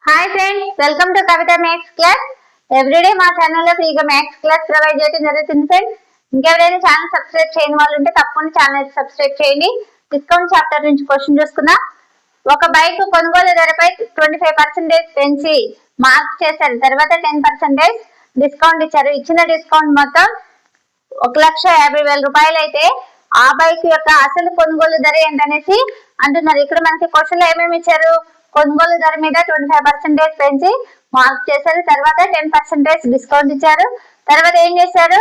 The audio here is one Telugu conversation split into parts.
Hi friends, welcome to Kavitha maths class. Everyday మా ఛానల్లో ఫ్రీగా మ్యాథ్స్ క్లాస్ ప్రొవైడ్ చేయడం జరుగుతుంది ఫ్రెండ్స్. ఇంకెవరైనా ఛానల్ సబ్స్క్రైబ్ చేయని వాళ్ళు ఉంటే తప్పకుండా ఛానల్ సబ్స్క్రైబ్ చేయండి. డిస్కౌంట్ చాప్టర్ నుంచి క్వశ్చన్ చూసుకుందాం. ఒక బైక్ కొనుగోలు ధరపై 25% పెంచి మార్క్ చేశారు. తర్వాత 10% డిస్కౌంట్ ఇచ్చారు. ఇచ్చిన డిస్కౌంట్ మొత్తం 1,50,000 అయితే ఆ బైక్ యొక్క అసలు కొనుగోలు ధర ఏంటనేసి అంటున్నారు. ఇక్కడ మనకి క్వశ్చన్ ఏమేమి ఇచ్చారు? కొనుగోలు ధర మీద 25% పెంచి మార్క్ చేశారు. తర్వాత 10% డిస్కౌంట్ ఇచ్చారు. తర్వాత ఏం చేశారు?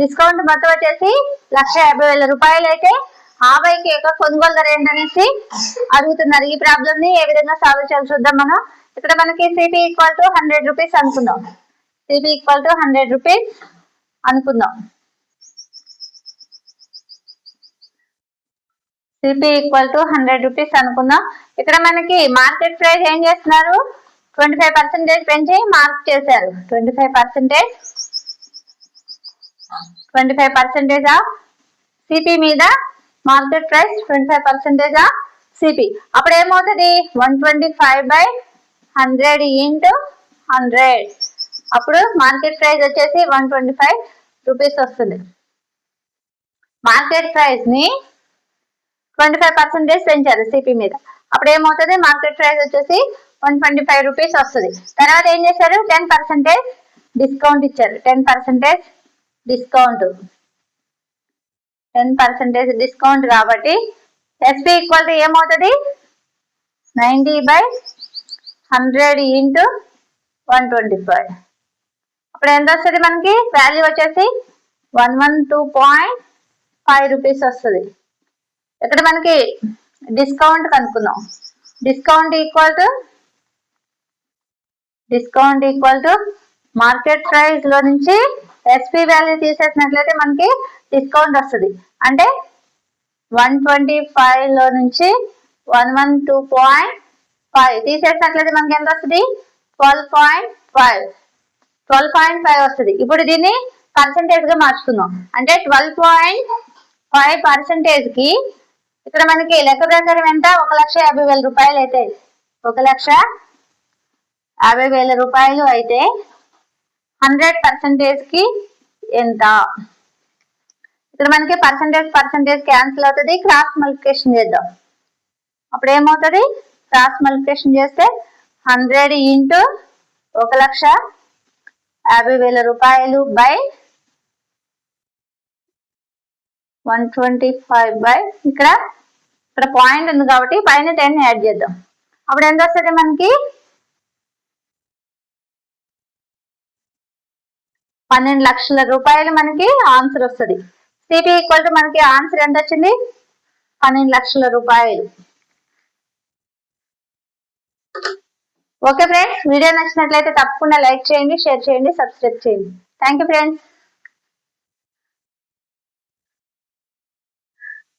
డిస్కౌంట్ మొత్తం వచ్చేసి 1,50,000 అయితే ఆ బైక్ యొక్క కొనుగోలు ధర ఏంటనేసి అడుగుతున్నారు. ఈ ప్రాబ్లమ్ ని ఏ విధంగా సాల్వ్ చేయాలి చూద్దాం. మనం ఇక్కడ మనకి సిపి ఈక్వల్ టు 100 రూపీస్ అనుకుందాం. సిపి ఈక్వల్ టు 100 రూపీస్ అనుకుందాం. సిపి ఈక్వల్ టు 100 రూపీస్ అనుకుందాం. ఇక్కడ మనకి మార్కెట్ ప్రైస్ ఏం చేస్తున్నారు? 25% పెంచి మార్క్ చేశారు. 25% ఆఫ్ సిపి మీద మార్కెట్ ప్రైస్ 25% ఆఫ్ సిపి. అప్పుడు ఏమవుతుంది? 125/100 ఇంటూ 100. అప్పుడు మార్కెట్ ప్రైస్ వచ్చేసి 125 రూపీస్ వస్తుంది. మార్కెట్ ప్రైస్ ని 25% పెంచారు సిపి మీద. అప్పుడు ఏమవుతుంది? మార్కెట్ ప్రైస్ వచ్చేసి 125 రూపీస్ వస్తుంది. తర్వాత ఏం చేశారు? 10% డిస్కౌంట్ ఇచ్చారు. 10% డిస్కౌంట్ కాబట్టి ఎస్పి ఈక్వల్ టు ఏమవుతుంది? 90/100 ఇంటూ 125. అప్పుడు ఎంత వస్తుంది మనకి? వాల్యూ వచ్చేసి 112.5 రూపీస్ వస్తుంది. ఇక్కడ మనకి డిస్కౌంట్ కనుక్కుందాం. Discount equal to market price లో నుంచి ఎస్పి వాల్యూ తీసేసినట్లయితే మనకి డిస్కౌంట్ వస్తుంది. అంటే 125 లో నుంచి 112.5 తీసేసినట్లయితే మనకి ఎంత వస్తుంది? 12.5 వస్తుంది. ఇప్పుడు దీన్ని పర్సంటేజ్ గా మార్చుకుందాం. అంటే 12.5% కి ఇక్కడ మనకి లెక్క ప్రకారం ఎంత? 1,50,000 అయితే 1,50,000 అయితే 100% కి ఎంత? ఇక్కడ మనకి పర్సంటేజ్ క్యాన్సిల్ అవుతుంది. క్రాస్ మల్టిప్లికేషన్ చేద్దాం. అప్పుడు ఏమవుతుంది? క్రాస్ మల్టిప్లికేషన్ చేస్తే 100 ఇంటూ 1,50,000 బై 125 బై ఇక్కడ పాయింట్ ఉంది కాబట్టి పైన 10 యాడ్ చేద్దాం. అప్పుడు ఎంత వస్తుంది మనకి? 12 లక్షల రూపాయలు మనకి ఆన్సర్ వస్తుంది. సిపి ఈక్వల్ టు మనకి ఆన్సర్ ఎంత వచ్చింది? 12 లక్షల రూపాయలు. ఓకే ఫ్రెండ్స్, వీడియో నచ్చినట్లయితే తప్పకుండా లైక్ చేయండి, షేర్ చేయండి, సబ్స్క్రైబ్ చేయండి. Thank you friends.